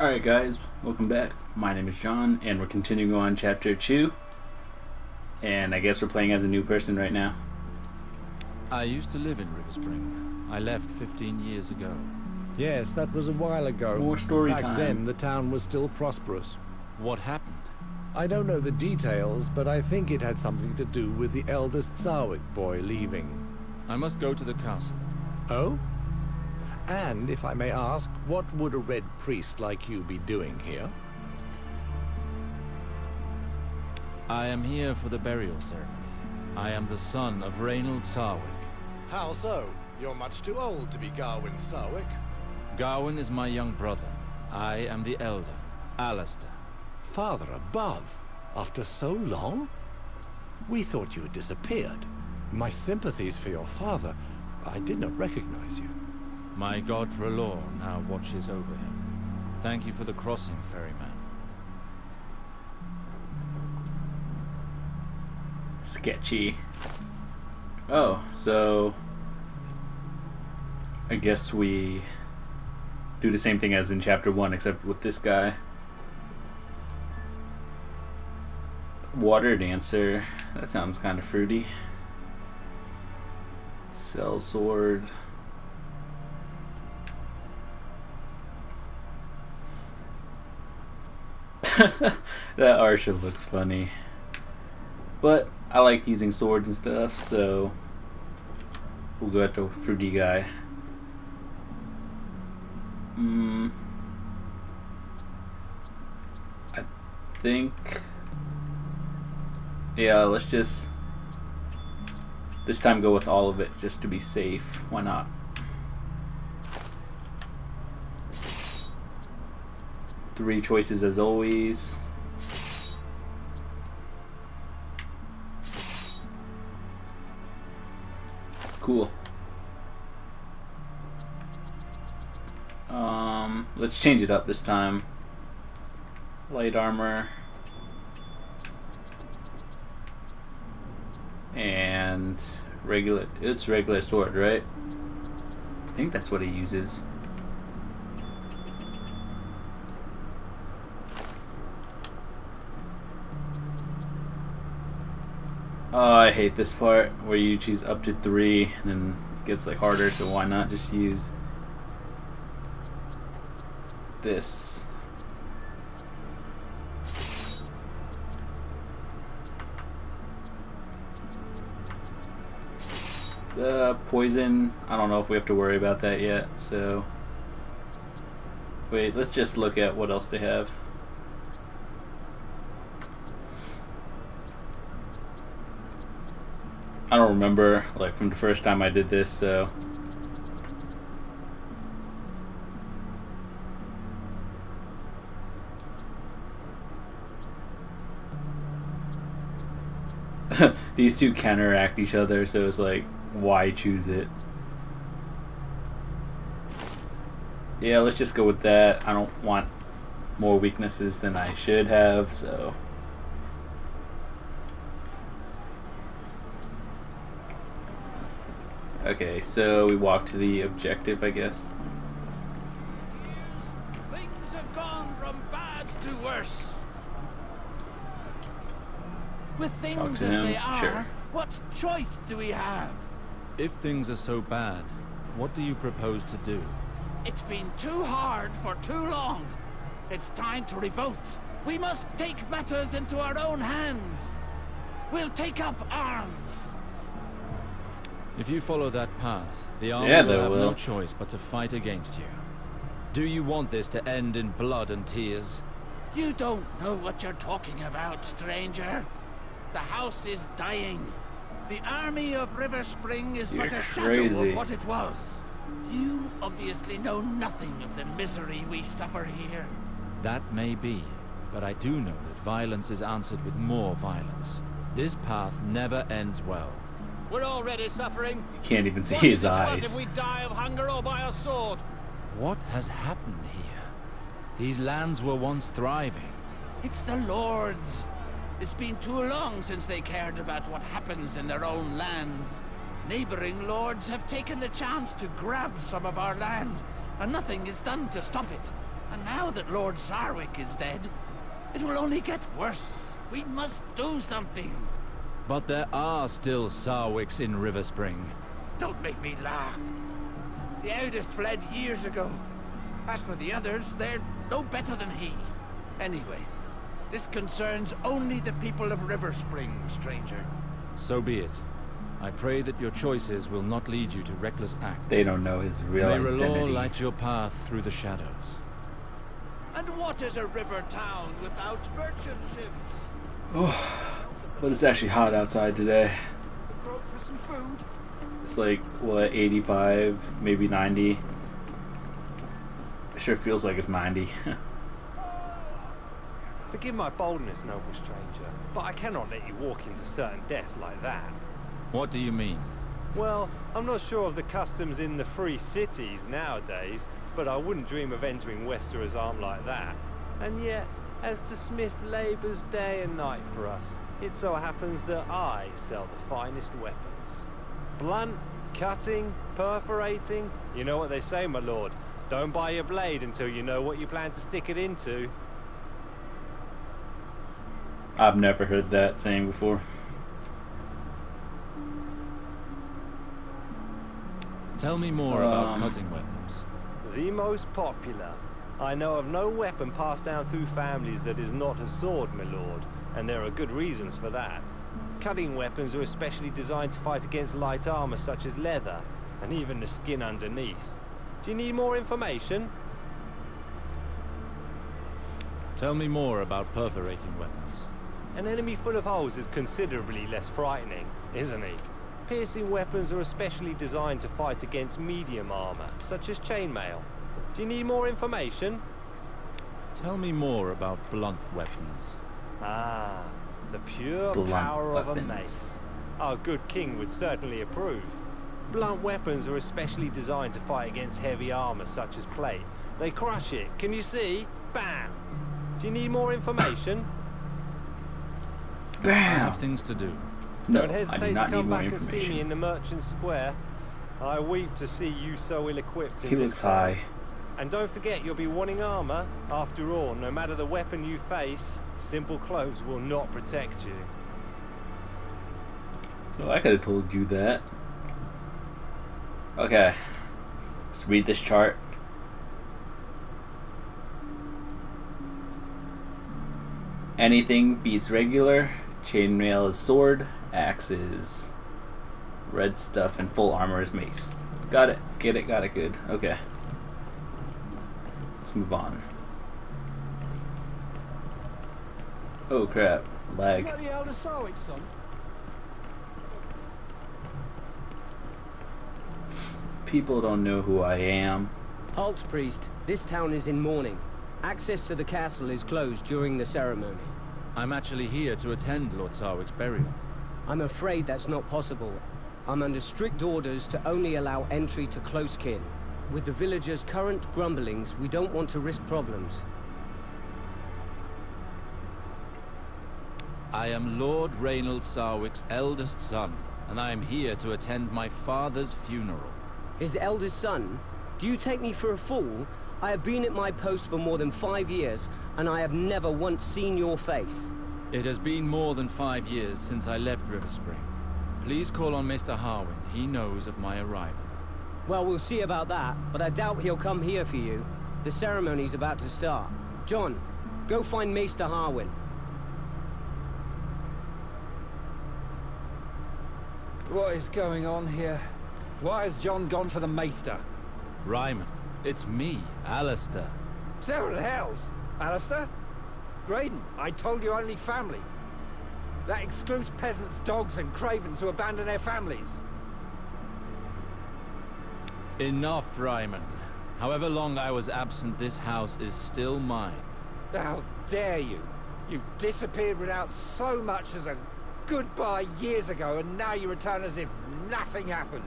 Alright guys, welcome back. My name is John, and we're continuing on chapter 2. And I guess we're playing as a new person right now. I used to live in Riverspring. I left 15 years ago. Yes, that was a while ago. More story Back time. then, the town was still prosperous. What happened? I don't know the details, but I think it had something to do with the eldest Zarwick boy leaving. I must go to the castle. Oh? And, if I may ask, what would a red priest like you be doing here? I am here for the burial ceremony. I am the son of Reynold Zarwick. How so? You're much too old to be Garwin Zarwick. Gawain is my young brother. I am the elder, Alistair. Father above? After so long? We thought you had disappeared. My sympathies for your father. I did not recognize you. My god R'hllor now watches over him. Thank you for the crossing, ferryman. Sketchy. Oh, so I guess we do the same thing as in chapter 1, except with this guy. Water dancer. That sounds kind of fruity. Cell sword. That archer looks funny. But I like using swords and stuff, so we'll go at the fruity guy. I think, yeah, let's just this time go with all of it just to be safe. Why not? Three choices as always. Cool. Let's change it up this time. Light armor. And regular, it's regular sword, right? I think that's what he uses. Oh, I hate this part where you choose up to 3 and then it gets like harder, so why not just use this? The poison, I don't know if we have to worry about that yet, so wait, let's just look at what else they have. I don't remember, like, from the first time I did this, so these two counteract each other, so it's like, why choose it? Yeah, let's just go with that. I don't want more weaknesses than I should have, so okay, so we walk to the objective, I guess. Things have gone from bad to worse. With things as they are, sure. What choice do we have? If things are so bad, what do you propose to do? It's been too hard for too long. It's time to revolt. We must take matters into our own hands. We'll take up arms. If you follow that path, the army Yeah, will they have will. no choice but to fight against you. Do you want this to end in blood and tears? You don't know what you're talking about, stranger. The house is dying. The army of Riverspring is but You're a shadow crazy. of what it was. You obviously know nothing of the misery we suffer here. That may be, but I do know that violence is answered with more violence. This path never ends well. We're already suffering. You can't even see What his is it to us eyes. if we die of hunger or by a sword? What has happened here? These lands were once thriving. It's the Lords. It's been too long since they cared about what happens in their own lands. Neighboring lords have taken the chance to grab some of our land, and nothing is done to stop it. And now that Lord Sarwick is dead, it will only get worse. We must do something. But there are still Sarwicks in Riverspring. Don't make me laugh. The eldest fled years ago. As for the others, they're no better than he. Anyway, this concerns only the people of Riverspring, stranger. So be it. I pray that your choices will not lead you to reckless acts. They don't know his real May identity. R'hllor light your path through the shadows. And what is a river town without merchant ships? But it's actually hot outside today. The growth for some food? It's like, what, 85, maybe 90? It sure feels like it's 90. Forgive my boldness, noble stranger, but I cannot let you walk into certain death like that. What do you mean? Well, I'm not sure of the customs in the free cities nowadays, but I wouldn't dream of entering Westerer's arm like that. And yet, as the smith labours day and night for us, it so happens that I sell the finest weapons. Blunt, cutting, perforating, you know what they say, my lord. Don't buy your blade until you know what you plan to stick it into. I've never heard that saying before. Tell me more about cutting weapons. The most popular. I know of no weapon passed down through families that is not a sword, my lord, and there are good reasons for that. Cutting weapons are especially designed to fight against light armor such as leather, and even the skin underneath. Do you need more information? Tell me more about perforating weapons. An enemy full of holes is considerably less frightening, isn't he? Piercing weapons are especially designed to fight against medium armor, such as chainmail. Do you need more information? Tell me more about blunt weapons. Ah, the pure Blunt power of a weapons. mace. Our good king would certainly approve. Blunt weapons are especially designed to fight against heavy armor such as plate. They crush it, can you see? Bam! Do you need more information? I have things to do. No, Don't I do hesitate to not need come more back and see me information. in the Merchant Square. I weep to see you so ill-equipped in He this looks time. high. And don't forget, you'll be wanting armor. After all, no matter the weapon you face, simple clothes will not protect you. Well, I could have told you that. Okay. Let's read this chart. Anything beats regular. Chainmail is sword. Axe is red stuff. And full armor is mace. Got it. Get it. Got it. Good. Okay. Let's move on. Oh crap. Lag. Not the elder Sarwick, son. People don't know who I am. Halt, priest. This town is in mourning. Access to the castle is closed during the ceremony. I'm actually here to attend Lord Sarwick's burial. I'm afraid that's not possible. I'm under strict orders to only allow entry to close kin. With the villagers' current grumblings, we don't want to risk problems. I am Lord Reynald Sarwick's eldest son, and I am here to attend my father's funeral. His eldest son? Do you take me for a fool? I have been at my post for more than 5 years, and I have never once seen your face. It has been more than 5 years since I left Riverspring. Please call on Mr. Harwin. He knows of my arrival. Well, we'll see about that, but I doubt he'll come here for you. The ceremony's about to start. John, go find Maester Harwin. What is going on here? Why has John gone for the Maester? Ryman, it's me, Alistair. Several hells. Alistair? Graydon, I told you only family. That excludes peasants, dogs, and cravens who abandon their families. Enough, Ryman. However long I was absent, this house is still mine. How dare you? You disappeared without so much as a goodbye years ago, and now you return as if nothing happened.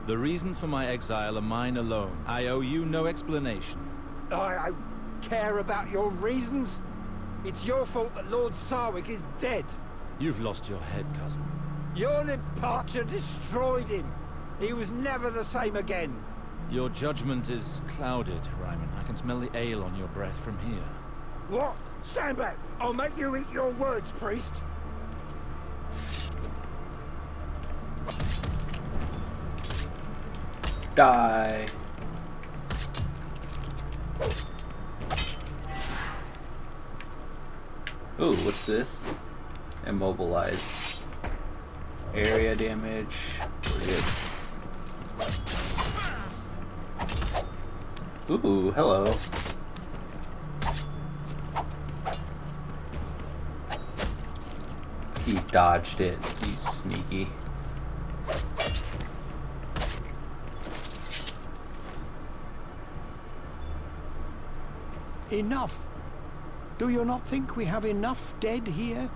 The reasons for my exile are mine alone. I owe you no explanation. I care about your reasons. It's your fault that Lord Sarwick is dead. You've lost your head, cousin. Your departure destroyed him. He was never the same again. Your judgment is clouded, Ryman. I can smell the ale on your breath from here. What? Stand back! I'll make you eat your words, priest! Die. Ooh, what's this? Immobilized. Area damage. We're good. Ooh, hello. He dodged it, you sneaky. Enough. Do you not think we have enough dead here?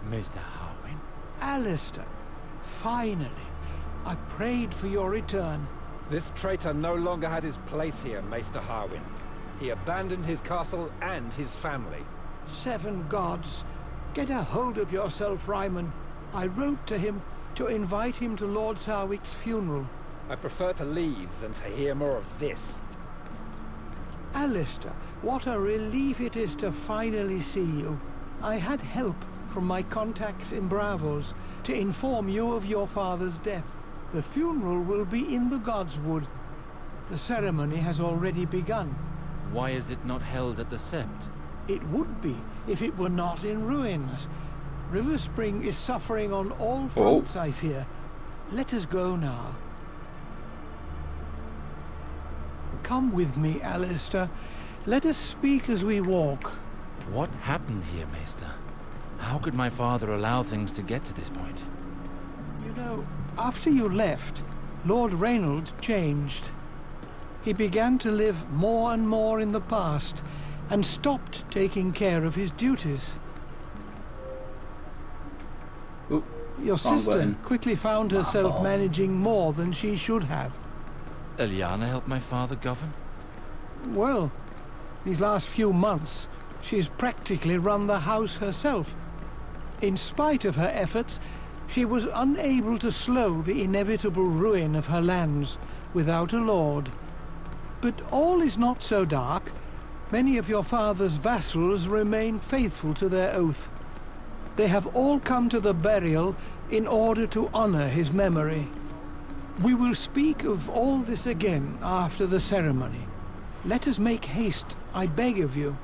Mr. Harwin? Alistair, finally. I prayed for your return. This traitor no longer has his place here, Maester Harwin. He abandoned his castle and his family. 7 gods. Get a hold of yourself, Ryman. I wrote to him to invite him to Lord Sarwick's funeral. I prefer to leave than to hear more of this. Alistair, what a relief it is to finally see you. I had help from my contacts in Bravos to inform you of your father's death. The funeral will be in the Godswood. The ceremony has already begun. Why is it not held at the Sept? It would be if it were not in ruins. Riverspring is suffering on all fronts, I fear. Let us go now. Come with me, Alistair. Let us speak as we walk. What happened here, Maester? How could my father allow things to get to this point? You know, after you left, Lord Reynold changed. He began to live more and more in the past, and stopped taking care of his duties. Oop, Your sister button. quickly found herself fault. managing more than she should have. Eliana helped my father govern? Well, these last few months, she's practically run the house herself. In spite of her efforts, she was unable to slow the inevitable ruin of her lands without a lord. But all is not so dark. Many of your father's vassals remain faithful to their oath. They have all come to the burial in order to honor his memory. We will speak of all this again after the ceremony. Let us make haste, I beg of you.